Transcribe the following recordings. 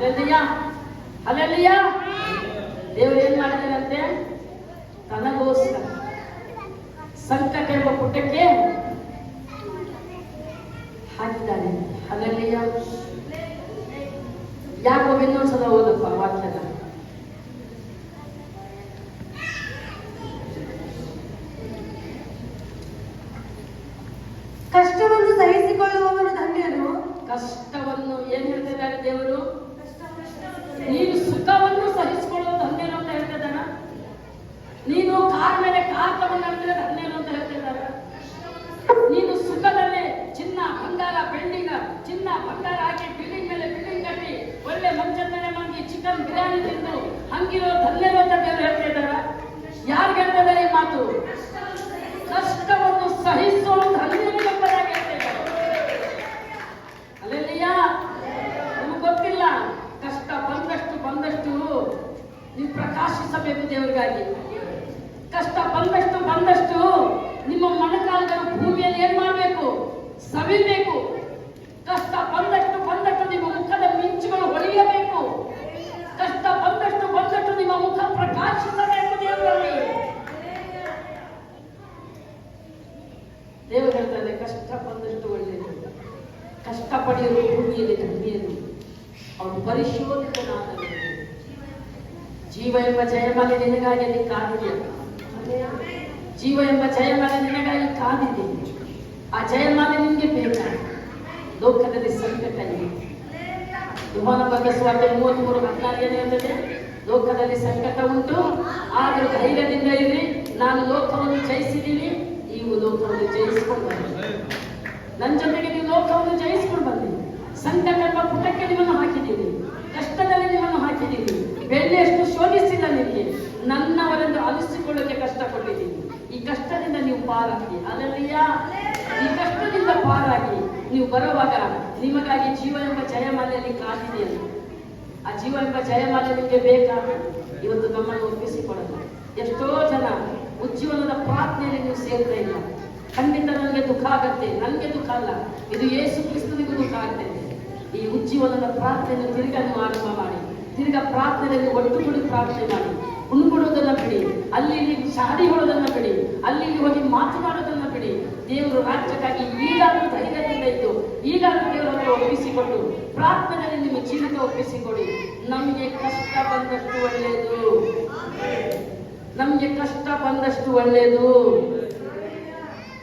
ಅಲ್ಲೆಲ್ಲಿಯ ಅಲ್ಲೆಲ್ಲಿಯ ದೇವರು ಏನ್ ಮಾಡಿದಾರಂತೆ? ತನಗೋಸ್ಕರ ಸಂಕಟ ಎಂಬ ಪುಟಕ್ಕೆ ಹಾಕಿದ್ದಾರೆ. ಅಲ್ಲೆಲ್ಲಿಯ ಯಾಕೋ ಇನ್ನೊಂದ್ಸಲ ಓದಪ್ಪ ವಾಕ್ಯದ. ಕಷ್ಟವನ್ನು ಸಹಿಸಿಕೊಳ್ಳುವವರು ಧನ್ಯರು. ಕಷ್ಟವನ್ನು ಏನ್ ಹೇಳ್ತಿದ್ದಾರೆ ದೇವರು? ನೀನು ಸುಖವನ್ನು ಸಹಿಸಿಕೊಳ್ಳುವ ಧನ್ಯರು ಅಂತ ಹೇಳ್ತಿದ್ದಾರ. ನೀನು ಕಾರ್ ಮೇಲೆ ಕಾರ್ ತಗೊಂಡು ನಡೆದ್ರೆ ಧನ್ಯರು ಅಂತ ಹೇಳ್ತಿದ್ದಾರೆ. ನೀನು ಸುಖದಲ್ಲಿ ಚಿನ್ನ ಬಂಗಾರ ಬಿಲ್ಡಿಂಗ್, ಚಿನ್ನ ಬಂಗಾರ ಹಾಕಿ ಬಿಲ್ಡಿಂಗ್ ಮೇಲೆ ಬಿಲ್ಡಿಂಗ್ ಕಟ್ಟಿ ಒಳ್ಳೆ ಮಂಚದ ಮೇಲೆ ಮಲಗಿ ಚಿಕನ್ ಬಿರಿಯಾನಿ ತಿಂದು ಹಂಗಿರೋ ಧನ್ಯರು ಅಂತ ದೇವರು ಹೇಳ್ತಿದ್ದಾರ. ಯಾರು ಹೇಳ್ತಿದ್ದಾರೆ ಈ ಮಾತು? ಕಷ್ಟವನ್ನು ಸಹಿಸುವ ಧನ್ಯರು ಎಂಬುದಾಗಿ ಹೇಳ್ತಿದ್ದಾರೆ. ಅಲ್ಲೆಲ್ಲಿಯ ನಮಗೆ ಗೊತ್ತಿಲ್ಲ. ಕಷ್ಟ ಬಂದಷ್ಟು ನೀವು ಪ್ರಕಾಶಿಸಬೇಕು ದೇವರಿಗಾಗಿ. ಕಷ್ಟ ಬಂದಷ್ಟು ನಿಮ್ಮ ಮೊಣಕಾಲುಗಳು ಭೂಮಿಯಲ್ಲಿ ಏನ್ ಮಾಡಬೇಕು? ಸವಿಬೇಕು. ಕಷ್ಟ ಬಂದಷ್ಟು ನಿಮ್ಮ ಮುಖದ ಮಿಂಚುಗಳು ಹೊಳೆಯಬೇಕು. ಕಷ್ಟ ಬಂದಷ್ಟು ನಿಮ್ಮ ಮುಖ ಪ್ರಕಾಶಿಸಬೇಕು ದೇವರಲ್ಲಿ. ದೇವರು ಹೇಳ್ತಾರೆ ಕಷ್ಟ ಬಂದಷ್ಟು ಒಳ್ಳೆಯದು. ಕಷ್ಟ ಪಡೆಯಲು ಭೂಮಿಯಲ್ಲಿ ಧನ್ಯರು, ಅವನು ಪರಿಶೋಧಿತನಾದ ಜೀವ ಎಂಬ ಜಯಮಾಲೆ ನಿನಗಾಗಿ ಅಲ್ಲಿ ಕಾದಿದೆ. ಜೀವ ಎಂಬ ಜಯಮಾಲೆ ನಿನಗಾಗಿ ಕಾದಿದೆ. ಆ ಜಯಮಾಲೆ ನಿಮಗೆ ಬೇಕ. ಲೋಕದಲ್ಲಿ ಸಂಕಟ ಇದೆ. ಯೋಹಾನ ಬರೆದ ಸುವಾರ್ತೆ 33:14 ಹೇಳ್ತದೆ, ಲೋಕದಲ್ಲಿ ಸಂಕಟ ಉಂಟು, ಆದರೂ ಧೈರ್ಯದಿಂದ ಇರಿ, ನಾನು ಲೋಕವನ್ನು ಜಯಿಸಿದ್ದೀನಿ, ನೀವು ಲೋಕವನ್ನು ಜಯಿಸಿಕೊಂಡು ಬನ್ನಿ. ನನ್ನ ಜೊತೆಗೆ ನೀವು ಲೋಕವನ್ನು ಜಯಿಸಿಕೊಂಡು ಬನ್ನಿ. ಸಂಕಟ ಎಂಬ ಪುಟಕ್ಕೆ ನಿಮ್ಮನ್ನು ಹಾಕಿದ್ದೀನಿ, ಕಷ್ಟದಲ್ಲಿ ನಿಮ್ಮನ್ನು ಹಾಕಿದ್ದೀನಿ. ಬೆಳ್ಳಿಯಷ್ಟು ಶೋಧಿಸಿಲ್ಲ ನಿಮಗೆ, ನನ್ನವರೆಂದು ಅನಿಸಿಕೊಳ್ಳೋಕೆ ಕಷ್ಟ ಕೊಟ್ಟಿದ್ದೀನಿ. ಈ ಕಷ್ಟದಿಂದ ನೀವು ಪಾರಾಗಿ, ಅಲ್ಲಲ್ಲಿಯ ಈ ಕಷ್ಟದಿಂದ ಪಾರಾಗಿ ನೀವು ಬರುವಾಗ ನಿಮಗಾಗಿ ಜೀವ ಎಂಬ ಜಯಮಾಲೆಯಲ್ಲಿ ಕಾದಿದೆಯಲ್ಲ. ಆ ಜೀವ ಎಂಬ ಜಯಮಾಲೆ ನಿಮಗೆ ಬೇಕಾ? ಇವತ್ತು ನಮ್ಮನ್ನು ಒಪ್ಪಿಸಿಕೊಡಲ್ಲ. ಎಷ್ಟೋ ಜನ ಉಜ್ಜೀವನದ ಪ್ರಾರ್ಥನೆಯಲ್ಲಿ ನೀವು ಸೇರ್ತಾ ಇಲ್ಲ. ಖಂಡಿತ ನನಗೆ ದುಃಖ ಆಗತ್ತೆ. ನನಗೆ ದುಃಖ ಅಲ್ಲ, ಇದು ಯೇಸು ಕ್ರಿಸ್ತನಿಗೂ ದುಃಖ ಆಗ್ತದೆ. ಈ ಉಜ್ಜೀವನದ ಪ್ರಾರ್ಥನೆಯನ್ನು ತಿರುಗಾ ನೀವು ಆರಂಭ ಮಾಡಿ. ತಿರ್ಗಾ ಪ್ರಾರ್ಥನೆಯಲ್ಲಿ ಒಟ್ಟುಗೂಡಿ ಪ್ರಾರ್ಥನೆ ಮಾಡಿ. ಉಣ್ಬಿಡೋದನ್ನ ಬಿಡಿ, ಅಲ್ಲಿ ಇಲ್ಲಿ ಶಾಡಿ ಹೊಡೋದನ್ನ ಬಿಡಿ, ಅಲ್ಲಿ ಇಲ್ಲಿ ಹೋಗಿ ಮಾತನಾಡೋದನ್ನ ಬಿಡಿ. ದೇವರು ರಾಜ್ಯಕ್ಕಾಗಿ ಈಗಾದ್ರೂ ಧೈರ್ಯದಿಂದ ಇದ್ದು, ಈಗಾದ್ರೂ ದೇವರ ಹತ್ರ ಒಪ್ಪಿಸಿಕೊಂಡು ಪ್ರಾರ್ಥನೆಯಲ್ಲಿ ನಿಮ್ಮ ಜೀವಿತ ಒಪ್ಪಿಸಿಕೊಡಿ. ನಮಗೆ ಕಷ್ಟ ಬಂದಷ್ಟು ಒಳ್ಳೆಯದು. ನಮಗೆ ಕಷ್ಟ ಬಂದಷ್ಟು ಒಳ್ಳೆಯದು.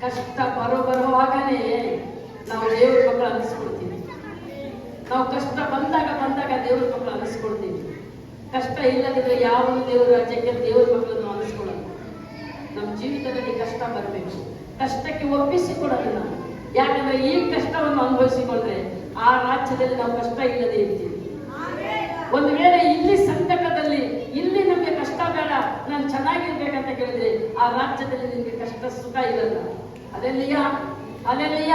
ಕಷ್ಟ ಬರುವಾಗನೇ ನಾವು ದೇವರ ಮಕ್ಕಳು ಅನಿಸ್ಕೊಳ್ತೀವಿ. ನಾವು ಕಷ್ಟ ಬಂದಾಗ ದೇವರ ಮಕ್ಕಳು ಅನಿಸ್ಕೊಳ್ತೀವಿ. ಕಷ್ಟ ಇಲ್ಲದಿದ್ರೆ ಯಾವ ದೇವರ ರಾಜ್ಯಕ್ಕೆ ದೇವರ ಮಕ್ಕಳನ್ನು ಅನಿಸ್ಕೊಳ್ಳೋದು. ನಮ್ಮ ಜೀವಿತದಲ್ಲಿ ಕಷ್ಟ ಬರಬೇಕು. ಕಷ್ಟಕ್ಕೆ ಒಪ್ಪಿಸಿಕೊಡೋದು ನಾವು. ಯಾಕಂದ್ರೆ ಈ ಕಷ್ಟವನ್ನು ಅನುಭವಿಸಿಕೊಂಡ್ರೆ ಆ ರಾಜ್ಯದಲ್ಲಿ ನಾವು ಕಷ್ಟ ಇಲ್ಲದೆ ಇರ್ತೀವಿ. ಒಂದು ವೇಳೆ ಇಲ್ಲಿ ಸಂಕಟದಲ್ಲಿ ಇಲ್ಲಿ ನಮ್ಗೆ ಕಷ್ಟ ಬೇಡ, ನಾನು ಚೆನ್ನಾಗಿರ್ಬೇಕಂತ ಕೇಳಿದ್ರೆ ಆ ರಾಜ್ಯದಲ್ಲಿ ನಿಮ್ಗೆ ಕಷ್ಟ ಸುಖ ಇರಲ್ಲ. ಅಲ್ಲೆಲ್ಲಿಯ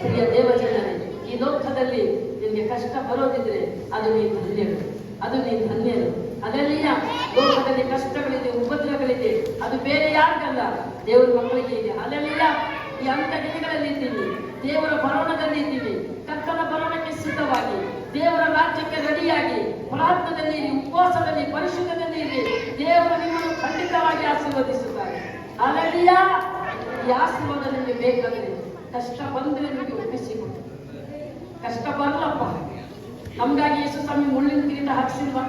ಪ್ರಿಯ ದೇವಜನರೇ, ಈ ಲೋಕದಲ್ಲಿ ನಿಮ್ಗೆ ಕಷ್ಟ ಬರೋದಿದ್ರೆ ಅದು ನೀನು ಧನ್ಯರು, ಅದು ನೀನು ಧನ್ಯರು. ಅಲ್ಲೆಲ್ಲಿಯ ಲೋಕದಲ್ಲಿ ಕಷ್ಟಗಳಿದೆ, ಉಪದ್ರವಗಳಿದೆ, ಅದು ಬೇರೆ ಯಾರಿಗಲ್ಲ, ದೇವರ ಮಕ್ಕಳಿಗೆ ಇದೆ. ಅಲ್ಲೆಲ್ಲಿಯ ಈ ಅಂಥ ದಿನಗಳಲ್ಲಿ ಇದ್ದೀವಿ, ದೇವರ ಭರಣದಲ್ಲಿ ಇದ್ದೀವಿ. ಕರ್ತನ ಭರಣಕ್ಕೆ ಸಿದ್ಧವಾಗಿ, ದೇವರ ರಾಜ್ಯಕ್ಕೆ ರೆಡಿಯಾಗಿ ಪ್ರಾರ್ಥನೆಯಲ್ಲಿ, ಉಪವಾಸದಲ್ಲಿ, ಪರಿಶುದ್ಧದಲ್ಲಿ ಇರಿ. ದೇವರು ನಿಮ್ಮನ್ನು ಖಂಡಿತವಾಗಿ ಆಶೀರ್ವದಿಸುತ್ತಾರೆ. ಅಲ್ಲೆಲ್ಲಿಯ ಈ ಆಶೀರ್ವಾದ ನಿಮಗೆ ಬೇಕಾದ್ರೆ ಕಷ್ಟ ಬಂದ್ರೆ ನಿಮಗೆ ಒಪ್ಪಿಸಿಕೊಟ್ಟು. ಕಷ್ಟ ಬರಲಪ್ಪ. ನಮಗಾಗಿ ಯೇಸು ಸ್ವಾಮಿ ಮುಳ್ಳಿನ ಕಿರೀಟ ಹಾಕಿಸಿಲ್ವಾ?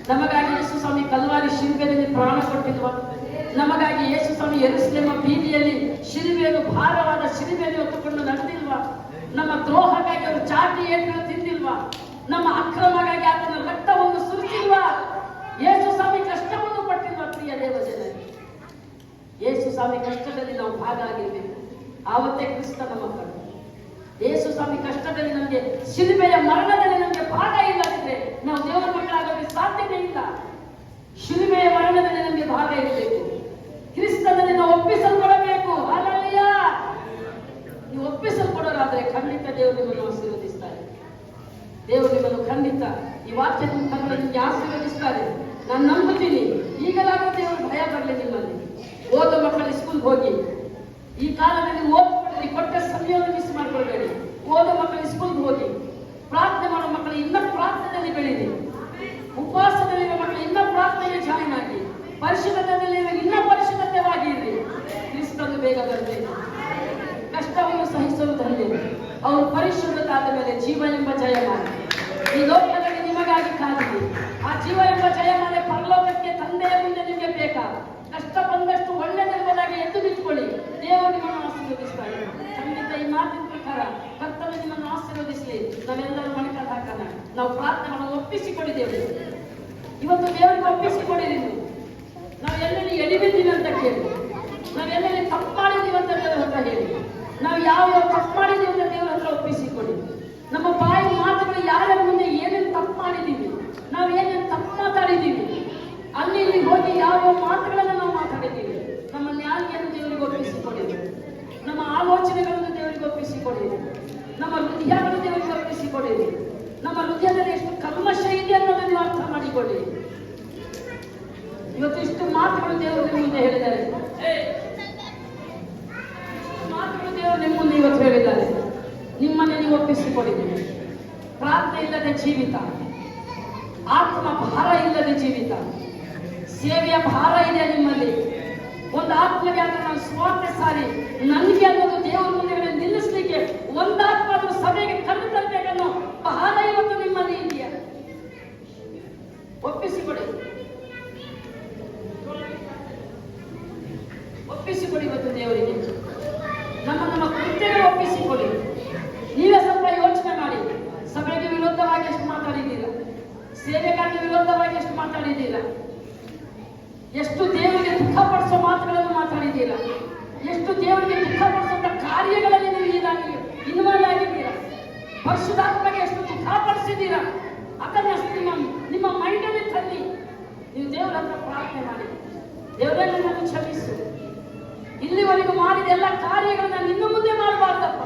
ನಮಗಾಗಿ ಯೇಸು ಸ್ವಾಮಿ ಕಲ್ವಾರಿ ಶಿಲುಬೆಯಲ್ಲಿ ಪ್ರಾಣ ಕೊಟ್ಟಿಲ್ವಾ? ನಮಗಾಗಿ ಯೇಸು ಸ್ವಾಮಿ ಯೆರೂಸಲೇಮ ಬೀದಿಯಲ್ಲಿ ಶಿಲುಬೆಯನ್ನು, ಭಾರವಾದ ಶಿಲುಬೆಯನ್ನು ಹೊತ್ತುಕೊಂಡು ನಡೆದಿಲ್ವಾ? ನಮ್ಮ ದ್ರೋಹಕ್ಕಾಗಿ ಅವರು ಚಾಟಿ ಏಟುಗಳು ತಿಂದಿಲ್ವಾ? ನಮ್ಮ ಅಕ್ರಮಗಾಗಿ ಆತನ ರಕ್ತವನ್ನು ಸುರಿಸಿಲ್ವಾ? ಯೇಸು ಸ್ವಾಮಿ ಕಷ್ಟವನ್ನು ಪಟ್ಟಿಲ್ವಾ? ಪ್ರಿಯ ದೇವಜನರೇ, ಯೇಸು ಸ್ವಾಮಿ ಕಷ್ಟದಲ್ಲಿ ನಾವು ಭಾಗ ಆಗಿರ್ಬೇಕು. ಆವತ್ತೇ ಕ್ರಿಸ್ತನ ಮಕ್ಕಳು. ಯೇಸು ಸ್ವಾಮಿ ಕಷ್ಟದಲ್ಲಿ ನಮಗೆ, ಶಿಲುಬೆಯ ಮರಣದಲ್ಲಿ ನಮಗೆ ಭಾಗ ಇಲ್ಲದಿದ್ರೆ ನಾವು ದೇವರ ಮಕ್ಕಳಾಗೋಕ್ಕೆ ಸಾಧ್ಯತೆ ಇಲ್ಲ. ಶಿಲುಬೆಯ ಮರಣದಲ್ಲಿ ನಮಗೆ ಭಾಗ ಇರಬೇಕು. ಕ್ರಿಸ್ತನಲ್ಲಿ ನಾವು ಒಪ್ಪಿಸಲ್ಪಡಬೇಕು. ಹಾಲೆಲೂಯಾ. ನೀವು ಒಪ್ಪಿಸಲ್ಪಡೋರಾದ್ರೆ ಖಂಡಿತ ದೇವರು ನಿಮ್ಮನ್ನು ಆಶೀರ್ವದಿಸ್ತಾರೆ. ದೇವರು ನಿಮ್ಮನ್ನು ಖಂಡಿತ ಈ ವಾಕ್ಯದ ಮುಖಾಂತರ ನಿಮಗೆ ಆಶೀರ್ವದಿಸ್ತಾರೆ. ನಾನು ನಂಬುತ್ತೀನಿ. ಈಗಲಾಗ ದೇವರು ಭಯ ಬರಲಿ ನಿಮ್ಮಲ್ಲಿ. ಓದೋ ಮಕ್ಕಳು ಸ್ಕೂಲ್ಗೆ ಹೋಗಿ, ಈ ಕಾಲದಲ್ಲಿ ಓದ್ಕೊಳ್ಳಿ, ಕೊಟ್ಟ ಸಮಯವನ್ನು ಮಿಸ್ ಮಾಡ್ಕೊಳ್ಬೇಡಿ. ಓದೋ ಮಕ್ಕಳು ಸ್ಕೂಲ್ಗೆ ಹೋಗಿ, ಪ್ರಾರ್ಥನೆ ಮಾಡೋ ಮಕ್ಕಳು ಇನ್ನ ಪ್ರಾರ್ಥನೆಯಲ್ಲಿ ಬೆಳೀರಿ. ಬೇಗ ಬರಬೇಕು. ಕಷ್ಟವನ್ನು ಸಹಿಸಲು ಧನ್ಯರು. ಅವರು ಪರಿಶುದ್ಧತಾದ ಮೇಲೆ ಜೀವ ಎಂಬ ಜಯಮಾಲೆ ಈ ಲೋಕದಲ್ಲಿ ನಿಮಗಾಗಿ ಕಾದಿದೆ. ಆ ಜೀವ ಎಂಬ ಜಯಮಾಲೆ ಪರಲೋಕಕ್ಕೆ ತಂದೆಯ ಮುಂದೆ ನಿಮಗೆ ಬೇಕಾ? ಕಷ್ಟ ಬಂದಷ್ಟು ಒಳ್ಳೆಯದೆಂಬುದಾಗಿ ಎದ್ದು ನಿಂತ್ಕೊಳ್ಳಿ. ದೇವರು ನಿಮ್ಮನ್ನು ಆಶೀರ್ವದಿಸ್ತಾರೆ. ಖಂಡಿತ ಈ ಮಾತಿನ ಪ್ರಕಾರ ಕರ್ತನು ನಿಮ್ಮನ್ನು ಆಶೀರ್ವದಿಸಲಿ. ನಾವೆಲ್ಲರೂ ಮಣಿಕಲ್ ಹಾಕೋಣ. ನಾವು ಪ್ರಾರ್ಥನೆಗಳನ್ನು ಒಪ್ಪಿಸಿಕೊಂಡಿದ್ದೇವೆ. ಇವತ್ತು ದೇವರಿಗೆ ಒಪ್ಪಿಸಿಕೊಂಡಿರಿ. ನಾವು ಎಲ್ಲೆಲ್ಲಿ ಎಡಿಬಿದ್ದೀವಿ ಅಂತ ಕೇಳಿ, ನಾವೆಲ್ಲೆಲ್ಲಿ ತಪ್ಪು ಮಾಡಿದ್ದೀವಿ ಅಂತ ದೇವರ ಹತ್ರ ಹೇಳಿ, ನಾವು ಯಾವ ತಪ್ಪು ಮಾಡಿದ್ದೀವಿ ಅಂತ ದೇವರ ಹತ್ರ ಒಪ್ಪಿಸಿಕೊಳ್ಳಿ. ನಮ್ಮ ಬಾಯಿ ಮಾತುಗಳು ಯಾರ್ಯಾರ ಮುಂದೆ ಏನೇನು ತಪ್ಪು ಮಾಡಿದ್ದೀವಿ, ನಾವು ಏನೇನು ತಪ್ಪು ಮಾತಾಡಿದ್ದೀವಿ, ಅಲ್ಲಿ ಇಲ್ಲಿ ಹೋಗಿ ಯಾವ ಮಾತುಗಳನ್ನು ನಾವು ಮಾತಾಡಿದ್ದೀವಿ, ನಮ್ಮ ನ್ಯಾಯವನ್ನು ದೇವರಿಗೆ ಒಪ್ಪಿಸಿಕೊಂಡಿದ್ದೀವಿ. ನಮ್ಮ ಆಲೋಚನೆಗಳನ್ನು ದೇವರಿಗೆ ಒಪ್ಪಿಸಿಕೊಂಡಿದ್ದೀವಿ. ನಮ್ಮ ಹೃದಯಗಳನ್ನು ದೇವರಿಗೆ ಒಪ್ಪಿಸಿಕೊಂಡಿದ್ದೀವಿ. ನಮ್ಮ ಹೃದಯದಲ್ಲಿ ಎಷ್ಟು ಕಲ್ಮಶ ಇದೆ ಅನ್ನೋದನ್ನು ನೀವು ಅರ್ಥ ಮಾಡಿಕೊಳ್ಳಿ. ಇವತ್ತು ಇಷ್ಟು ಮಾತುಗಳು ದೇವರು ನಿಮ್ಮ ಮುಂದೆ ಹೇಳಿದ್ದಾರೆ. ಮಾತುಗಳು ದೇವರು ನಿಮ್ಮ ಮುಂದೆ ಇವತ್ತು ಹೇಳಿದ್ದಾರೆ. ನಿಮ್ಮನ್ನೇ ನೀವು ಒಪ್ಪಿಸಿಕೊಂಡಿದ್ದೀವಿ. ಪ್ರಾರ್ಥನೆ ಇಲ್ಲದ ಜೀವಿತ, ಆತ್ಮ ಭಾರ ಇಲ್ಲದ ಜೀವಿತ, ಸೇವೆಯ ಭಾರ ಇದೆ ನಿಮ್ಮಲ್ಲಿ. ಒಂದು ಆತ್ಮಗೆ ಅಂತ ನಾನು ಸ್ವಾರ್ಥ ಸಾರಿ ನನಗೆ ಅನ್ನೋದು ದೇವರ ಮುಂದೆ ನಿಲ್ಲಿಸಲಿಕ್ಕೆ ಒಂದಾತ್ಮ ಸಭೆಗೆ ಕರೆದು ತರಬೇಕನ್ನೋ ಭಾರ ಇವತ್ತು ನಿಮ್ಮಲ್ಲಿ ಇದೆಯಾ? ಒಪ್ಪಿಸಿಕೊಡಿ, ಒಪ್ಪಿಸಿಕೊಡಿ ಇವತ್ತು ದೇವರಿಗೆ. ನಮ್ಮ ಕೃತ್ಯಗಳು ಒಪ್ಪಿಸಿಕೊಡಿ. ನೀವೇ ಸ್ವಲ್ಪ ಯೋಚನೆ ಮಾಡಿ. ಸಭೆಗೆ ವಿರೋಧವಾಗಿ ಎಷ್ಟು ಮಾತಾಡಿದ್ದೀರಾ? ಸೇವೆಗಾಗಿ ವಿರೋಧವಾಗಿ ಎಷ್ಟು ಮಾತಾಡಿದ್ದೀರಾ? ಎಷ್ಟು ದೇವರಿಗೆ ದುಃಖಪಡಿಸೋ ಮಾತುಗಳನ್ನು ಮಾತಾಡಿದ್ದೀರಾ? ಎಷ್ಟು ದೇವರಿಗೆ ದುಃಖಪಡಿಸುವಂತ ಕಾರ್ಯಗಳಲ್ಲಿ ನೀವು ಇನ್ವಾಲ್ವ್ ಆಗಿದ್ದೀರಾ? ಪರಿಶುದ್ಧಾತ್ಮಗೆ ಎಷ್ಟು ದುಃಖಪಡಿಸಿದ್ದೀರಾ? ಅದನ್ನ ನಿಮ್ಮ ಮೈಂಡಲ್ಲಿ ತನ್ನಿ. ನೀವು ದೇವರ ಹತ್ರ ಪ್ರಾರ್ಥನೆ ಮಾಡಿ, ದೇವರೇ ನನ್ನನ್ನು ಕ್ಷಮಿಸು. ಇಲ್ಲಿವರೆಗೂ ಮಾಡಿದ ಎಲ್ಲ ಕಾರ್ಯಗಳನ್ನ ನಿನ್ನ ಮುಂದೆ ಮಾಡಬಾರ್ದಪ್ಪ.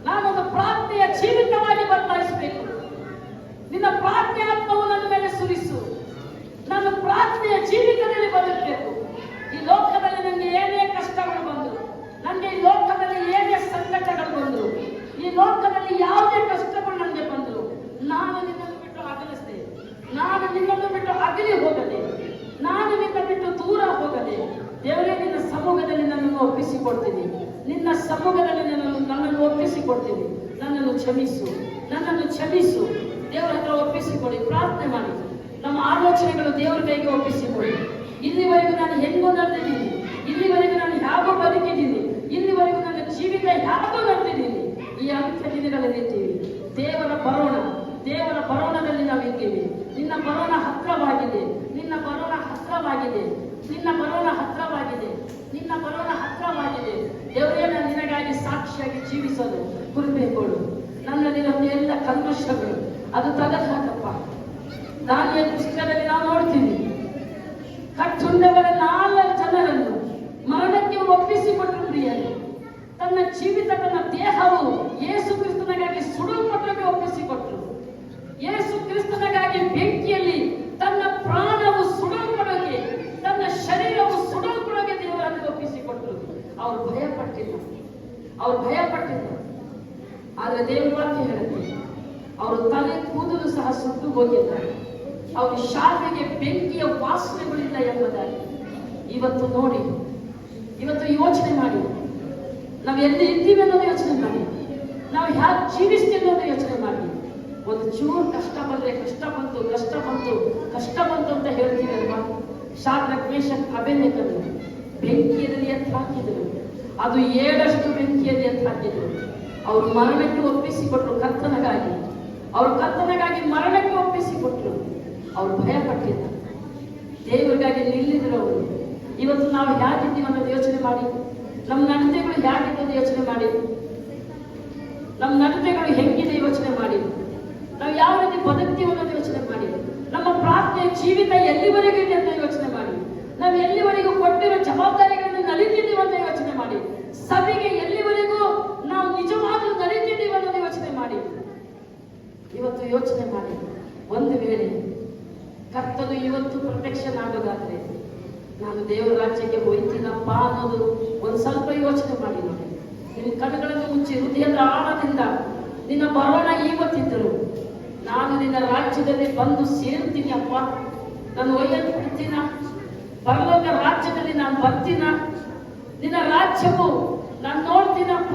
ನಾನೊಂದು ಪ್ರಾರ್ಥನೆಯ ಜೀವಿತವಾಗಿ ಬದಲಾಯಿಸಬೇಕು. ನಿನ್ನ ಪ್ರಾರ್ಥನೆ ಆತ್ಮವು ನನ್ನ ಮೇಲೆ ಸುರಿಸು. ನಾನು ಪ್ರಾರ್ಥನೆಯ ಜೀವಿತದಲ್ಲಿ ಬದುಕಬೇಕು. ಈ ಲೋಕದಲ್ಲಿ ನನಗೆ ಏನೇ ಕಷ್ಟಗಳು ಬಂದರು, ನನಗೆ ಈ ಲೋಕದಲ್ಲಿ ಏನೇ ಸಂಕಟಗಳು ಬಂದರು, ಈ ಲೋಕದಲ್ಲಿ ಯಾವುದೇ ಕಷ್ಟಗಳು ನನಗೆ ಬಂದರು, ನಾನು ನಿನ್ನನ್ನು ಬಿಟ್ಟು ಅಗಲಿಸಿದೆ. ನಾನು ನಿನ್ನನ್ನು ಬಿಟ್ಟು ಅಗಲಿ ಹೋಗದೆ, ನಾನು ನಿನ್ನ ಬಿಟ್ಟು ದೂರ ಹೋಗದೆ, ದೇವರೇ ನಿನ್ನ ಸಮ್ಮುಖದಲ್ಲಿ ನನ್ನನ್ನು ಒಪ್ಪಿಸಿಕೊಡ್ತೀನಿ. ನಿನ್ನ ಸಮ್ಮುಖದಲ್ಲಿ ನನ್ನನ್ನು ಒಪ್ಪಿಸಿಕೊಡ್ತೀನಿ. ನನ್ನನ್ನು ಕ್ಷಮಿಸು, ನನ್ನನ್ನು ಕ್ಷಮಿಸು. ದೇವರ ಹತ್ರ ಒಪ್ಪಿಸಿಕೊಡಿ, ಪ್ರಾರ್ಥನೆ ಮಾಡಿ. ನಮ್ಮ ಆಲೋಚನೆಗಳು ದೇವರ ಕೈಗೆ ಒಪ್ಪಿಸಿಕೊಡಿ. ಇಲ್ಲಿವರೆಗೂ ನಾನು ಹೆಂಗೋ ನಡೆದಿದ್ದೀನಿ, ಇಲ್ಲಿವರೆಗೂ ನಾನು ಹೇಗೋ ಬದುಕಿದ್ದೀನಿ, ಇಲ್ಲಿವರೆಗೂ ನನ್ನ ಜೀವಿತ ಹೇಗೋ ನಡೆದಿದ್ದೀನಿ. ಈ ಅಂತ್ಯ ದಿನಗಳಲ್ಲಿದ್ದೀವಿ. ದೇವರ ಬರೋಣದಲ್ಲಿ ನಾವಿದ್ದೀವಿ. ನಿನ್ನ ಬರೋಣ ಹತ್ರವಾಗಿದೆ, ನಿನ್ನ ಬರೋಣ ಹತ್ರವಾಗಿದೆ, ನಿನ್ನ ಬರೋಣ ಹತ್ರವಾಗಿದೆ, ನಿನ್ನ ಬರೋಣ ಹತ್ರವಾಗಿದೆ. ದೇವರೇ, ನಾನು ನಿನಗಾಗಿ ಸಾಕ್ಷಿಯಾಗಿ ಜೀವಿಸಲು ಕೃಪೆ ಕೊಡು. ನನ್ನಲ್ಲಿರೋ ಎಲ್ಲ ಕಲ್ಮಶಗಳು ಅದು ತಗದಾಕಪ್ಪ. ದಾನಿಯೇಲ ಪುಸ್ತಕದಲ್ಲಿ ನಾವು ನೋಡ್ತೀವಿ, ಕಟ್ಟುಂಡವರ 4 ಜನರನ್ನು ಮರಣಕ್ಕೆ ಒಪ್ಪಿಸಿಕೊಟ್ಟರು. ಪ್ರಿಯರೇ, ತನ್ನ ಜೀವಿತ, ತನ್ನ ದೇಹವು ಯೇಸು ಕ್ರಿಸ್ತನಿಗಾಗಿ ಸುಡಲ್ಪಟ್ಟಕ್ಕೆ ಒಪ್ಪಿಸಿಕೊಟ್ಟರು. ಯೇಸು ಕ್ರಿಸ್ತನಿಗಾಗಿ ಬೆಂಕಿಯಲ್ಲಿ ತನ್ನ ಪ್ರಾಣವು ಸುಡಲ್ಪಡೋಕೆ, ತನ್ನ ಶರೀರವು ಸುಡಲ್ಪಡೋಕೆ ದೇವರನ್ನು ಒಪ್ಪಿಸಿಕೊಟ್ಟರು. ಅವರು ಭಯಪಟ್ಟಿಲ್ಲ. ಆದರೆ ದೇವರ ವಾಕ್ಯ ಹೇಳುತ್ತೆ, ಅವರು ತಲೆ ಕೂದಲು ಸಹ ಸುಟ್ಟು ಹೋಗಿದ್ದಾರೆ. ಅವರು ಶಾಲೆಗೆ ಬೆಂಕಿಯ ವಾಸನೆಗಳಿಲ್ಲ ಎಂಬುದಾಗಿ. ಇವತ್ತು ನೋಡಿ, ಇವತ್ತು ಯೋಚನೆ ಮಾಡಿ, ನಾವು ಎಲ್ಲಿ ಇದ್ದೀವಿ ಅನ್ನೋದು ಯೋಚನೆ ಮಾಡಿ, ನಾವು ಹ್ಯಾಕೆ ಜೀವಿಸ್ತೀವಿ ಅನ್ನೋದು ಯೋಚನೆ ಮಾಡಿ. ಒಂದು ಚೂರು ಕಷ್ಟ ಬಂದ್ರೆ ಕಷ್ಟ ಬಂತು ಅಂತ ಹೇಳ್ತೀವಿ ಅಲ್ವಾ? ಶಾದ್ರಕ್, ಮೇಷಕ್, ಅಬೇದ್ನೆಗೋರನ್ನು ಬೆಂಕಿಯಲ್ಲಿ ಎತ್ತು ಹಾಕಿದರು. ಅದು 7 ಬೆಂಕಿಯಲ್ಲಿ ಎತ್ತು ಹಾಕಿದರು. ಅವರು ಮರಣಕ್ಕೆ ಒಪ್ಪಿಸಿಕೊಟ್ರು ಕರ್ತನಿಗಾಗಿ. ಅವರು ಕರ್ತನಿಗಾಗಿ ಮರಣಕ್ಕೆ ಒಪ್ಪಿಸಿಕೊಟ್ರು. ಅವರು ಭಯಪಟ್ಟಿಲ್ಲ, ದೇವರಿಗಾಗಿ ನಿಲ್ಲಿದ್ರು ಅವರು. ಇವತ್ತು ನಾವು ಹೇಗಿದ್ದೀವಿ ಅನ್ನೋದು ಯೋಚನೆ ಮಾಡಿ. ನಮ್ಮ ನಡತೆಗಳು ಹೇಗಿದ್ದು ಯೋಚನೆ ಮಾಡಿ. ನಮ್ಮ ನಡತೆಗಳು ಹೆಂಗಿದೆ ಯೋಚನೆ ಮಾಡಿ. ನಾವು ಯಾವ ರೀತಿ ಬದುಕ್ತೀವಿ ಅನ್ನೋದು ಯೋಚನೆ ಮಾಡಿ. ನಮ್ಮ ಪ್ರಾರ್ಥನೆ ಜೀವಿತ ಎಲ್ಲಿವರೆಗೂ ಇದೆ ಅಂತ ಯೋಚನೆ ಮಾಡಿ. ನಾವು ಎಲ್ಲಿವರೆಗೂ ಕೊಟ್ಟಿರೋ ಜವಾಬ್ದಾರಿಗಳನ್ನು ನಲಿತಿದ್ದೀವಿ ಅಂತ ಯೋಚನೆ ಮಾಡಿ. ಸಭೆಗೆ ಎಲ್ಲಿವರೆಗೂ ನಾವು ನಿಜವಾಗ್ಲೂ ನಲಿತಿದ್ದೀವಿ ಅನ್ನೋದು ಯೋಚನೆ ಮಾಡಿ. ಇವತ್ತು ಯೋಚನೆ ಮಾಡಿ. ಒಂದು ವೇಳೆ ಕರ್ತನು ಇವತ್ತು ಪ್ರತ್ಯಕ್ಷನಾಗೋದಾದ್ರೆ ನಾನು ದೇವರ ರಾಜ್ಯಕ್ಕೆ ಹೋಯ್ತೀನಪ್ಪ ಅನ್ನೋದು ಒಂದು ಸ್ವಲ್ಪ ಯೋಚನೆ ಮಾಡಿ ನೋಡಿ. ನಿನ್ನ ಕಣ್ಣುಗಳನ್ನು ಮುಚ್ಚಿ ಹೃದಯದ ಆಳದಿಂದ ನಿನ್ನ ಬರೋಣ ಇವತ್ತಿದ್ದರು, ನಾನು ನಿನ್ನ ರಾಜ್ಯದಲ್ಲಿ ಬಂದು ಸೇರ್ತೀನಿ ಅಪ್ಪ, ನಾನು ಒಯ್ಯಲು ಬಿಡ್ತೀನ, ಪರಲೋಕ ರಾಜ್ಯದಲ್ಲಿ ನಾನು ಬರ್ತೀನ, ನಿನ್ನ ರಾಜ್ಯವು ನಾನು ನೋಡ್ತೀನಪ್ಪ.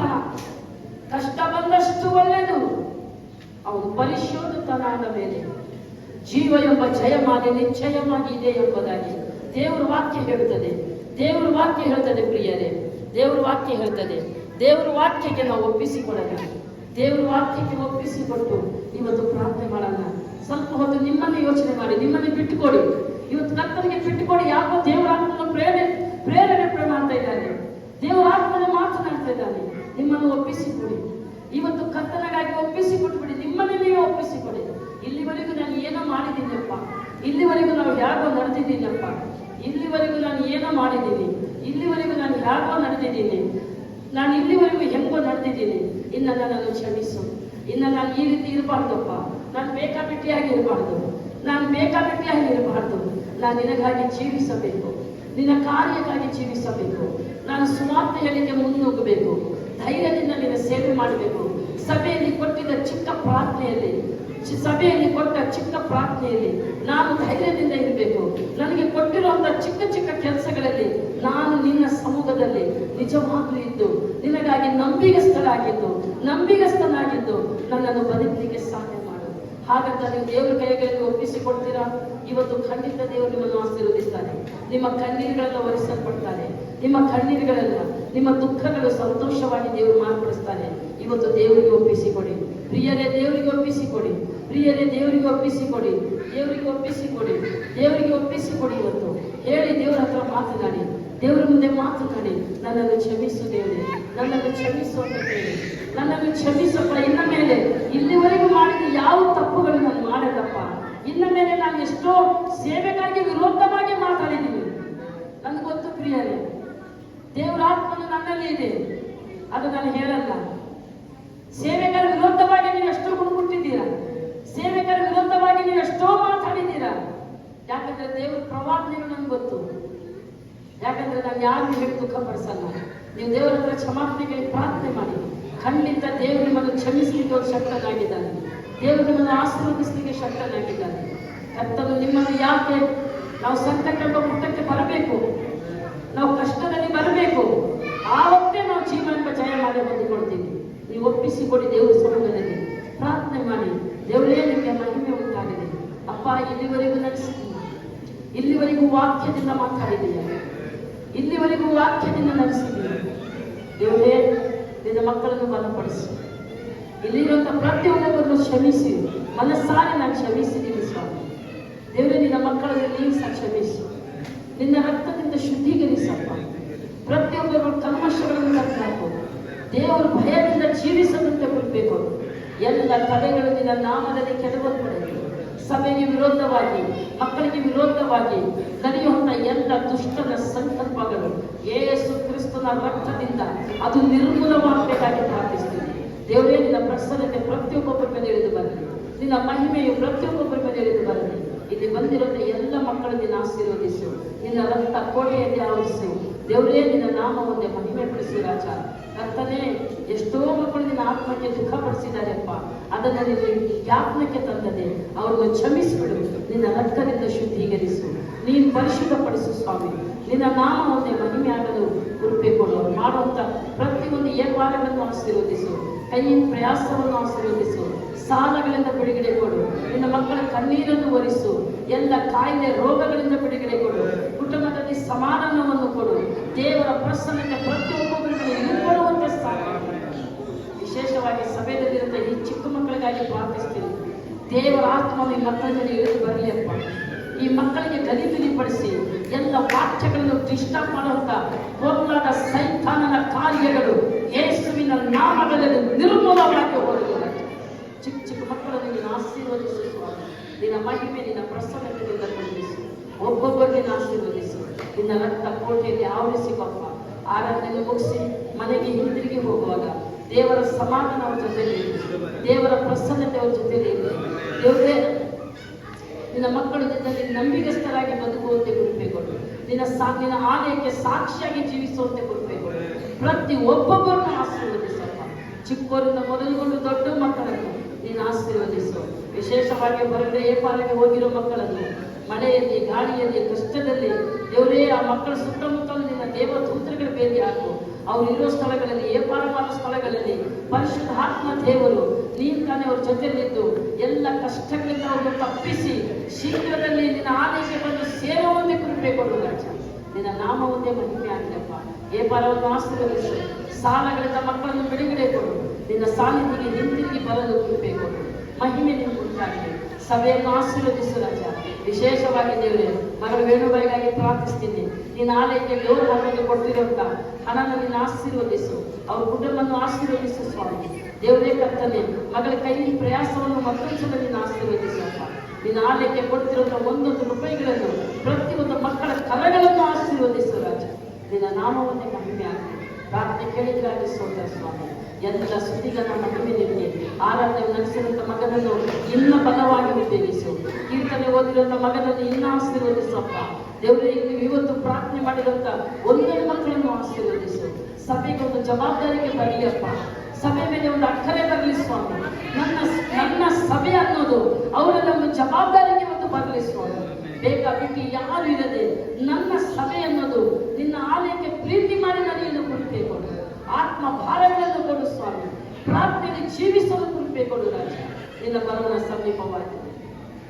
ಕಷ್ಟ ಬಂದಷ್ಟು ಒಳ್ಳೆಯದು. ಅವನು ಪರಿಶೋಧಿತನಾದ ಮೇಲೆ ಜೀವ ಎಂಬ ಜಯಮಾಲಿ ನಿಶ್ಚಯವಾಗಿ ಇದೆ ಎಂಬುದಾಗಿ ದೇವರ ವಾಕ್ಯ ಹೇಳುತ್ತದೆ. ದೇವರ ವಾಕ್ಯ ಹೇಳ್ತದೆ ಪ್ರಿಯರೇ, ದೇವರ ವಾಕ್ಯ ಹೇಳ್ತದೆ. ದೇವರ ವಾಕ್ಯಕ್ಕೆ ನಾವು ಒಪ್ಪಿಸಿಕೊಳ್ಳೋಣ. ದೇವರ ವಾಕ್ಯಕ್ಕೆ ಒಪ್ಪಿಸಿಕೊಟ್ಟು ಇವತ್ತು ಪ್ರಾರ್ಥನೆ ಮಾಡೋಣ. ಸ್ವಲ್ಪ ಹೊತ್ತು ನಿಮ್ಮನ್ನು ಯೋಚನೆ ಮಾಡಿ, ನಿಮ್ಮನ್ನು ಬಿಟ್ಟುಕೊಡಿ. ಇವತ್ತು ಕರ್ತನಿಗೆ ಬಿಟ್ಟುಕೊಡಿ. ಯಾಕೋ ದೇವರ ಆತ್ಮನ ಪ್ರೇರಣೆ ಮಾಡ್ತಾ ಇದ್ದಾನೆ. ದೇವರ ಆತ್ಮನ ಮಾತನಾಡ್ತಾ ಇದ್ದಾನೆ. ನಿಮ್ಮನ್ನು ಒಪ್ಪಿಸಿಕೊಡಿ. ಇವತ್ತು ಕರ್ತನಿಗಾಗಿ ಒಪ್ಪಿಸಿಕೊಟ್ಬಿಡಿ. ನಿಮ್ಮನ್ನು ನೀವೇ ಒಪ್ಪಿಸಿಕೊಡಿ. ಇಲ್ಲಿವರೆಗೂ ನಾನು ಏನೋ ಮಾಡಿದ್ದೀನಪ್ಪ, ಇಲ್ಲಿವರೆಗೂ ನಾವು ಯಾಕೋ ನಡೆದಿದ್ದೀನಪ್ಪ, ಇಲ್ಲಿವರೆಗೂ ನಾನು ಏನೋ ಮಾಡಿದ್ದೀನಿ, ಇಲ್ಲಿವರೆಗೂ ನಾನು ಯಾಕೋ ನಡೆದಿದ್ದೀನಿ, ನಾನು ಇಲ್ಲಿವರೆಗೂ ಹೆಂಗೋ ನಡೆದಿದ್ದೀನಿ. ಇನ್ನು ನನ್ನನ್ನು ಕ್ಷಮಿಸು. ಇನ್ನು ನಾನು ಈ ರೀತಿ ಇರಬಾರ್ದಪ್ಪ. ನಾನು ಬೇಕಾಬಿಟ್ಟಿಯಾಗಿ ಇರಬಾರ್ದು. ನಾನು ನಿನಗಾಗಿ ಜೀವಿಸಬೇಕು. ನಿನ್ನ ಕಾರ್ಯಕ್ಕಾಗಿ ಜೀವಿಸಬೇಕು. ನಾನು ಸುವಾರ್ತೆ ಹೇಳಿಕೆ ಮುನ್ನುಗ್ಗಬೇಕು. ಧೈರ್ಯದಿಂದ ನಿನ್ನ ಸೇವೆ ಮಾಡಬೇಕು. ಸಭೆಯಲ್ಲಿ ಕೊಟ್ಟಿದ್ದ ಚಿಕ್ಕ ಪ್ರಾರ್ಥನೆಯಲ್ಲಿ ನಾನು ಧೈರ್ಯದಿಂದ ಇರಬೇಕು. ನನಗೆ ಕೊಟ್ಟಿರುವಂತಹ ಚಿಕ್ಕ ಚಿಕ್ಕ ಕೆಲಸಗಳಲ್ಲಿ ನಾನು ನಿನ್ನ ಸಮ್ಮುಖದಲ್ಲಿ ನಿಜವಾಗ್ಲೂ ಇದ್ದು ನಿನಗಾಗಿ ನಂಬಿಗಸ್ತನಾಗಿದ್ದು ನನ್ನನ್ನು ಬದುಕಲಿಕ್ಕೆ ಸಾಧ್ಯ ಮಾಡು. ಹಾಗಂತ ನೀವು ದೇವರ ಕೈಗಳಲ್ಲಿ ಒಪ್ಪಿಸಿಕೊಡ್ತೀರಾ? ಇವತ್ತು ಖಂಡಿತ ದೇವರು ನಿಮ್ಮನ್ನು ಆಶೀರ್ವದಿಸ್ತಾನೆ. ನಿಮ್ಮ ಕಣ್ಣೀರುಗಳೆಲ್ಲ ಒರೆಸಲ್ಪಡ್ತಾನೆ. ನಿಮ್ಮ ಕಣ್ಣೀರುಗಳೆಲ್ಲ, ನಿಮ್ಮ ದುಃಖಗಳು ಸಂತೋಷವಾಗಿ ದೇವರು ಮಾರ್ಪಡಿಸ್ತಾನೆ. ಇವತ್ತು ದೇವರಿಗೆ ಒಪ್ಪಿಸಿಕೊಡಿ ಪ್ರಿಯರೇ, ದೇವರಿಗೆ ಒಪ್ಪಿಸಿಕೊಡಿ. ಇವತ್ತು ಹೇಳಿ, ದೇವರ ಹತ್ರ ಮಾತನಾಡಿ, ದೇವರ ಮುಂದೆ ಮಾತನಾಡಿ. ನನ್ನನ್ನು ಕ್ಷಮಿಸು ದೇವರೇ, ನನ್ನನ್ನು ಕ್ಷಮಿಸು ಅಂತ ಹೇಳಿ. ನನ್ನನ್ನು ಕ್ಷಮಿಸಪ್ಪ. ಇನ್ನ ಮೇಲೆ ಇಲ್ಲಿವರೆಗೂ ಮಾಡಿದ ಯಾವ ತಪ್ಪುಗಳು ನಾನು ಮಾಡಲ್ಲಪ್ಪ. ಇನ್ನ ಮೇಲೆ ನಾನು ಎಷ್ಟೋ ಸೇವೆಗಾಗಿ ವಿರೋಧವಾಗಿ ಮಾತಾಡಿದ್ದೀನಿ. ನನ್ಗೆ ಗೊತ್ತು ಪ್ರಿಯರೇ, ದೇವರ ಆತ್ಮನು ನನ್ನಲ್ಲಿ ಇದೆ. ಅದು ನಾನು ಹೇಳಲ್ಲ. ಸೇವೆಗಳ ವಿರೋಧವಾಗಿ ನೀವು ಎಷ್ಟೋ ಗುಣಗುಟ್ಟಿದ್ದೀರಾ. ಸೇವೆಗಳ ವಿರೋಧವಾಗಿ ನೀವು ಎಷ್ಟೋ ಮಾತಾಡಿದ್ದೀರಾ. ಯಾಕಂದ್ರೆ ದೇವರ ಪ್ರವಾದನೆಗಳು ನನ್ಗೆ ಗೊತ್ತು. ಯಾಕಂದ್ರೆ ನಾನು ಯಾರಿಗೂ ಹೇಳಿ ದುಃಖ ಪಡಿಸಲ್ಲ. ನೀವು ದೇವರ ಹತ್ರ ಕ್ಷಮಾಪಣೆಗೆ ಪ್ರಾರ್ಥನೆ ಮಾಡಿ. ಖಂಡಿತ ದೇವರು ನಿಮ್ಮನ್ನು ಕ್ಷಮಿಸಲಿಕ್ಕೆ ಶಕ್ತನಾಗಿದ್ದಾನೆ. ದೇವರು ನಿಮ್ಮನ್ನು ಆಶೀರ್ವದಿಸಲಿಕ್ಕೆ ಶಕ್ತನಾಗಿದ್ದಾನೆ. ಕರ್ತನು ನಿಮ್ಮನ್ನು ಯಾಕೆ ನಾವು ಸಂಕಟ ಎಂಬ ಪುಟಕ್ಕೆ ಬರಬೇಕು, ನಾವು ಕಷ್ಟದಲ್ಲಿ ಬರಬೇಕು, ಆವತ್ತೇ ನಾವು ಜೀವ ಎಂಬ ಜಯ ಮಾಡಿ ಹೊಂದಿಕೊಳ್ತೀವಿ. ನೀವು ಒಪ್ಪಿಸಿಕೊಡಿ. ದೇವರ ಸಮ್ಮುಖದಲ್ಲಿ ಪ್ರಾರ್ಥನೆ ಮಾಡಿ. ದೇವರೇ, ನಿಮಗೆ ಮಹಿಮೆ ಉಂಟಾಗಿದೆ ಅಪ್ಪ. ಇಲ್ಲಿವರೆಗೂ ನಡೆಸಿದ್ದೀನಿ, ಇಲ್ಲಿವರೆಗೂ ವಾಕ್ಯದಿಂದ ಮಾತಾಡಿದೀಯ, ಇಲ್ಲಿವರೆಗೂ ವಾಕ್ಯದಿಂದ ನಡೆಸಿದೀಯ. ದೇವರೇ, ನಿನ್ನ ಮಕ್ಕಳನ್ನು ಬಲಪಡಿಸಿ. ಇಲ್ಲಿರುವಂತಹ ಪ್ರತಿಯೊಬ್ಬರನ್ನು ಕ್ಷಮಿಸಿ. ಮನಸ್ಸಾರೆ ನಾನು ಕ್ಷಮಿಸಿದ್ದೀನಿ ಸ್ವಾಮಿ. ದೇವರೇ, ನಿನ್ನ ಮಕ್ಕಳನ್ನು ನೀನು ಸಹ ಕ್ಷಮಿಸಿ. ನಿನ್ನ ರಕ್ತದಿಂದ ಶುದ್ಧೀಕರಿಸಪ್ಪ. ಪ್ರತಿಯೊಬ್ಬರು ಕಲ್ಮಶಗಳನ್ನು ಕಟ್ಟಾಕು. ದೇವರ ಭಯದಿಂದ ಜೀವಿಸದಂತೆ ಕೊಡಬೇಕು. ಎಲ್ಲ ತಡೆಗಳು ನಿನ್ನ ನಾಮದಲ್ಲಿ ಕೆಡವಲ್ಪಡಲಿ. ಸಭೆಗೆ ವಿರೋಧವಾಗಿ, ಮಕ್ಕಳಿಗೆ ವಿರೋಧವಾಗಿ ನಡೆಯುವಂತ ಎಲ್ಲ ದುಷ್ಟನ ಸಂಕಲ್ಪಗಳು ಯೇಸು ಕ್ರಿಸ್ತನ ರಕ್ತದಿಂದ ಅದು ನಿರ್ಮೂಲವಾಗಬೇಕಾಗಿ ಪ್ರಾರ್ಥಿಸ್ತೀನಿ. ದೇವರೇ, ನಿನ್ನ ಪ್ರಸನ್ನತೆ ಪ್ರತಿಯೊಬ್ಬೊಬ್ಬರ ಮೇಲೆ ಇಳಿದು ಬರಲಿ. ನಿನ್ನ ಮಹಿಮೆಯು ಪ್ರತಿಯೊಬ್ಬೊಬ್ಬರ ಮೇಲೆ ಇಳಿದು ಬರಲಿ. ಇಲ್ಲಿ ಬಂದಿರುವ ಎಲ್ಲ ಮಕ್ಕಳು ನಿನ್ನ ಆಶೀರ್ವದಿಸು. ನಿನ್ನ ರಕ್ತ ಕೋಟೆಯಲ್ಲಿ ಆವರಿಸು. ದೇವರೇ, ನಿನ್ನ ನಾಮವನ್ನೇ ಮಹಿಮೆ ಪಡಿಸು ರಾಜ. ಕರ್ತನೇ, ಎಷ್ಟೋ ಮಕ್ಕಳು ನಿನ್ನ ಆತ್ಮಕ್ಕೆ ದುಃಖ ಪಡಿಸಿದ್ದಾರೆಪ್ಪ. ಅದನ್ನು ನೀನು ಜ್ಞಾಪನಕ್ಕೆ ತಂದದೆ. ಅವ್ರನ್ನು ಕ್ಷಮಿಸಿಬಿಡು. ನಿನ್ನ ರಕ್ತದಿಂದ ಶುದ್ಧೀಕರಿಸು. ನೀನು ಪರಿಶುದ್ಧಪಡಿಸು ಸ್ವಾಮಿ. ನಿನ್ನ ನಾಮವನ್ನೇ ಮಹಿಮೆ ಆಗಲು ಕೃಪೆ ಕೊಡು. ಅವ್ರು ಮಾಡುವಂತ ಪ್ರತಿಯೊಂದು ಏರ್ಪಾಡುಗಳನ್ನು ಆಶೀರ್ವದಿಸು. ಕೈಯಿನ ಪ್ರಯಾಸವನ್ನು ಆಶೀರ್ವದಿಸು. ಸಾಲಗಳಿಂದ ಬಿಡುಗಡೆ ಕೊಡು. ನಿನ್ನ ಮಕ್ಕಳ ಕಣ್ಣೀರನ್ನು ಒರೆಸು. ಎಲ್ಲ ಕಾಯಿಲೆ ರೋಗಗಳಿಂದ ಬಿಡುಗಡೆ ಕೊಡು. ಕುಟುಂಬದಲ್ಲಿ ಸಮಾಧಾನವನ್ನು ಕೊಡು. ದೇವರ ಪ್ರಸನ್ನತೆ ಪ್ರತಿಯೊಬ್ಬೊಬ್ಬರಿಗೂ ಇರುವಂತೆ ಸಾಕು. ವಿಶೇಷವಾಗಿ ಸಭೆಯಲ್ಲಿರುವಂತ ಈ ಚಿಕ್ಕ ಮಕ್ಕಳಿಗಾಗಿ ಪ್ರಾರ್ಥಿಸ್ತೀನಿ. ದೇವರ ಆತ್ಮವು ಈ ಮಕ್ಕಳ ಮೇಲೆ ಇಳಿದು ಬರಲಿ ಅಪ್ಪ. ಈ ಮಕ್ಕಳಿಗೆ ಗಲಿಬಿಲಿಪಡಿಸಿ ಎಲ್ಲ ವಾಕ್ಯಗಳನ್ನು ಡಿಸ್ಟರ್ಬ್ ಮಾಡುವಂತ ಹೊರಲಾದ ಸೈತಾನನ ಕಾರ್ಯಗಳು ಯೇಸುವಿನ ನಾಮದಲ್ಲಿ ನಿರ್ಮೂಲವಾಗಿ ಹೋಗುವುದಿಲ್ಲ. ಚಿಕ್ಕ ಚಿಕ್ಕ ಮಕ್ಕಳನ್ನು ನೀನು ಆಶೀರ್ವದಿಸು ಸ್ವಾಮಿ. ನಿನ್ನ ಮಹಿಮೆ, ನಿನ್ನ ಪ್ರಸನ್ನತೆಯಿಂದ ಕೊಡಿಸು. ಒಬ್ಬೊಬ್ಬರಿಗೆ ಆಶೀರ್ವದಿಸು. ನಿನ್ನ ರಕ್ತ ಕೋಟೆಯಲ್ಲಿ ಆವರಿಸಿಕೊಪ್ಪ. ಆರಾಧನೆ ಮುಗಿಸಿ ಮನೆಗೆ ಹಿಂದಿರುಗಿ ಹೋಗುವಾಗ ದೇವರ ಸಮಾಧಾನ ಅವ್ರ ಜೊತೆಯಲ್ಲಿ, ದೇವರ ಪ್ರಸನ್ನತೆ ಅವ್ರ ಜೊತೆಯಲ್ಲಿ ಇದೆ. ದೇವರೇ, ನಿನ್ನ ಮಕ್ಕಳ ಜೊತೆಯಲ್ಲಿ ನಂಬಿಗಸ್ತರಾಗಿ ಬದುಕುವಂತೆ ಕೃಪೆ ಕೊಡು. ನಿನ್ನ ಆಲಯಕ್ಕೆ ಸಾಕ್ಷಿಯಾಗಿ ಜೀವಿಸುವಂತೆ ಕೃಪೆ ಕೊಡು. ಪ್ರತಿ ಒಬ್ಬೊಬ್ಬರನ್ನು ಆಶೀರ್ವದಿಸಪ್ಪ. ಚಿಕ್ಕವರಿಂದ ಮೊದಲುಗೊಂಡು ದೊಡ್ಡ ಮಕ್ಕಳನ್ನು ನೀನು ಆಶೀರ್ವದಿಸು. ವಿಶೇಷವಾಗಿ ಹೊರಗಡೆ ಏಪಾಲಿಗೆ ಹೋಗಿರೋ ಮಕ್ಕಳನ್ನು ಮಳೆಯಲ್ಲಿ, ಗಾಳಿಯಲ್ಲಿ, ಕಷ್ಟದಲ್ಲಿ ದೇವರೇ ಆ ಮಕ್ಕಳ ಸುತ್ತಮುತ್ತಲು ನಿನ್ನ ದೇವದೂತರುಗಳ ಬೇದಿ ಹಾಕು. ಅವರು ಇರೋ ಸ್ಥಳಗಳಲ್ಲಿ, ಏಪಾರವಾದ ಸ್ಥಳಗಳಲ್ಲಿ ಪರಿಶುದ್ಧಾತ್ಮ ದೇವರು ನೀನು ತಾನೇ ಅವ್ರ ಜೊತೆಯಲ್ಲಿದ್ದು ಎಲ್ಲ ಕಷ್ಟಗಳಿಂದ ಅವರು ತಪ್ಪಿಸಿ ಶೀಘ್ರದಲ್ಲಿ ನಿನ್ನ ಆಲಯಕ್ಕೆ ಬಂದು ಸೇರುವಂತೆ ಕೃಪೆ ಕೊಡು ರಾಜ. ನಿನ್ನ ನಾಮ ಒಂದೇ ಮಹಿಮೆ ಆಗಲಪ್ಪ. ಏಪಾರವನ್ನು ಆಶೀರ್ವದಿಸು. ಸಾಲಗಳಿಂದ ಮಕ್ಕಳನ್ನು ಬಿಡುಗಡೆ ಕೊಡು. ನಿನ್ನ ಸಾನ್ನಿಧ್ಯಕ್ಕೆ ಹಿಂತಿರುಗಿ ಬರಲು ಕೃಪೆ ಕೊಡು. ಮಹಿಮೆ ನಿಮ್ಗೆ ಉಂಟಾಗಲಿ. ಸಭೆಯನ್ನು ಆಶೀರ್ವದಿಸು ರಾಜ. ವಿಶೇಷವಾಗಿ ದೇವರೇ ಮಗಳು ವೇಣುಬಾಯಿಗಾಗಿ ಪ್ರಾರ್ಥಿಸ್ತೀನಿ. ನಿನ್ನ ಆಲಯಕ್ಕೆ ದೇವರು ಹಾಕಲು ಕೊಟ್ಟಿರುವಂತ ಹಣನ ನಿನ್ನ ಆಶೀರ್ವದಿಸು. ಅವ್ರ ಕುಟುಂಬವನ್ನು ಆಶೀರ್ವದಿಸು ಸ್ವಾಮಿ. ದೇವರೇ ಕರ್ತನೆ ಮಗಳ ಕೈಲಿ ಪ್ರಯಾಸವನ್ನು ಮತ್ತೊಂದ್ಸಲ ನಿನ್ನ ಆಶೀರ್ವದಿಸಪ್ಪ. ನಿನ್ನ ಆಲಯಕ್ಕೆ ಕೊಡ್ತಿರುವಂತ ಒಂದೊಂದು ರೂಪಾಯಿಗಳನ್ನು ಪ್ರತಿಯೊಂದು ಮಕ್ಕಳ ಕರಗಳನ್ನು ಆಶೀರ್ವದಿಸು ರಾಜ. ನಿನ್ನ ನಾಮವನ್ನೇ ಮಹಿಮೆ ಆಗಲಿ. ಪ್ರಾರ್ಥನೆ ಕೇಳಿದ್ರಾಗಿ ಸೋದರ ಸ್ವಾಮಿ. ಎಲ್ಲ ಸುದ್ದಿಗನ ಮಹಿಮೆ ನಿಮಗೆ. ಆರಾಧನೆ ನಡೆಸಿರುವಂತ ಮಗನನ್ನು ಇನ್ನ ಬಲವಾಗಿ ಉಪಯೋಗಿಸು. ಕೀರ್ತನೆ ಓದಿರುವಂತ ಮಗನನ್ನು ಇನ್ನ ಆಶೀರ್ವದಿಸಪ್ಪ. ದೇವರೇ ನೀವು ಇವತ್ತು ಪ್ರಾರ್ಥನೆ ಮಾಡಿರುವಂತ ಒಂದೊಂದು ಮಕ್ಕಳನ್ನು ಆಶೀರ್ವದಿಸು. ಸಭೆಗೆ ಒಂದು ಜವಾಬ್ದಾರಿಗೆ ಬರಲಿ ಅಪ್ಪ. ಸಭೆ ಮೇಲೆ ಒಂದು ಅಕ್ಕರೆ ಬರಲಿ ಸ್ವಾಮಿ. ನನ್ನ ಸಭೆ ಅನ್ನೋದು ಅವರೆಲ್ಲ ಒಂದು ಜವಾಬ್ದಾರಿಗೆ ಒಂದು ಬರಲಿ ಸ್ವಾಮಿ. ಬೇಕಾಬಿಟ್ಟು ಯಾರು ಇರದೆ ನನ್ನ ಸಭೆ ಅನ್ನೋದು ನಿನ್ನ ಆಲಯಕ್ಕೆ ಪ್ರೀತಿ ಮಾಡಿ ನಡೆಯಲು ಕೃಪೆ ಕೊಡು. ಆತ್ಮ ಭಾರಗಳನ್ನು ಕೊಡು ಸ್ವಾಮಿ. ಪ್ರಾರ್ಥನೆ ಜೀವಿಸಲು ಕೃಪೆ ಕೊಡು ರಾಜ. ನಿನ್ನ ಬರೋಣ ಸಮೀಪವಾಗಿದೆ.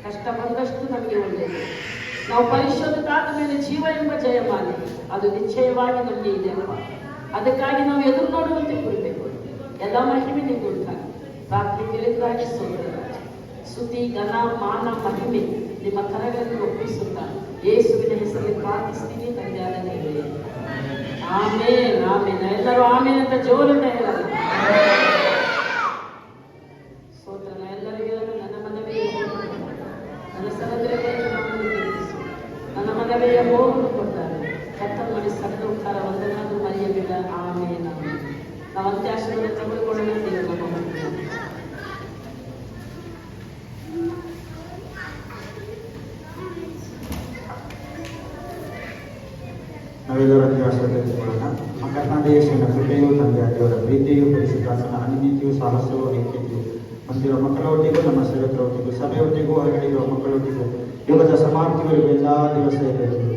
ಕಷ್ಟ ಬಂದಷ್ಟು ನಮಗೆ ಒಳ್ಳೆಯದು. ನಾವು ಪರಿಶೋಧಿತಾದ ಮೇಲೆ ಜೀವ ಎಂಬ ಜಯಮಾನೆ ಅದು ನಿಶ್ಚಯವಾಗಿ ನಮಗೆ ಇದೆ ಅಲ್ವಾ. ಅದಕ್ಕಾಗಿ ನಾವು ಎದುರು ನೋಡುವಂತೆ ಕೃಪೆ ಕೊಡು. ಎಲ್ಲ ಮಹಿಮೆ ನಿಮಗೆ ಉಂಟಾಗಿ ಪ್ರಾರ್ಥನೆ ಕೇಳಿದ್ರಾಗಿ ಸೋದರ ರಾಜ. ಸ್ತುತಿ, ಘನ, ಮಾನ, ಮಹಿಮೆ ನಿಮ್ಮ ಕರಗಳನ್ನು ಒಪ್ಪಿಸುತ್ತಾ ಯೇಸುವಿನ ಹೆಸರಲ್ಲಿ ಪ್ರಾರ್ಥಿಸ್ತೀನಿ ತಂದೆಯಾದ ದೇವರೇ. ಆಮೇನ್ ಆಮೇನ್. ಎಲ್ಲರೂ ಆಮೇನ್ ಅಂತ ಜೋರಿಂದ ಹೇಳಲ್ಲ. ಸ್ತೋತ್ರ. ಎಲ್ಲರಿಗೂ ನನ್ನ ಮನವಿಯ ನನ್ನ ಸಹೋದರರೇ ನಮ್ಮನ್ನು ಪ್ರೀತಿಸು. ನನ್ನ ಮನವಿಯ ಹೋಗಲು ಕೊಡ್ತಾರೆ. ಕತ್ತ ಮಾಡಿ ಸಕಲ ಉತ್ತರ ಒಂದನಾದರೂ ಮರೆಯಬೇಡ. ಆಮೇನ್ ಆಮೇನ್. ನಾವು ಅಂತ್ಯಾಶೀರ್ವಾದ ತಗೊಳ್ಕೊಳ್ಳೋಣ. ದೇವರು ನಮ್ಮ ಮಹಿಮೆ. ನಾವೆಲ್ಲರೂ ಅತ್ಯಾಶ್ರಯ ತೆಗೆದುಕೊಳ್ಳೋಣ. ನಮ್ಮ ಕರ್ನಾಟಕ ಯೇಸುವಿನ ಕೃಪೆಯು ತಂದೆ ದೇವರ ಪ್ರೀತಿಯು ಪರಿಶುದ್ಧಾತ್ಮನ ಅನಿತ್ಯವು ಸಾಹಸವು ಐಕ್ಯತೆಯು ಹೊಂದಿರುವ ಮಕ್ಕಳೊಟ್ಟಿಗೂ ನಮ್ಮ ಸೇವಕರೊಟ್ಟಿಗೂ ಸಭೆಯೊಟ್ಟಿಗೂ ಹೊರಗಡೆ ಇರುವ ಮಕ್ಕಳೊಟ್ಟಿಗೂ ಯುಗದ ಸಮಾಪ್ತಿವರೆಗೂ ಎಲ್ಲ ದಿವಸ ಇರಲಿ.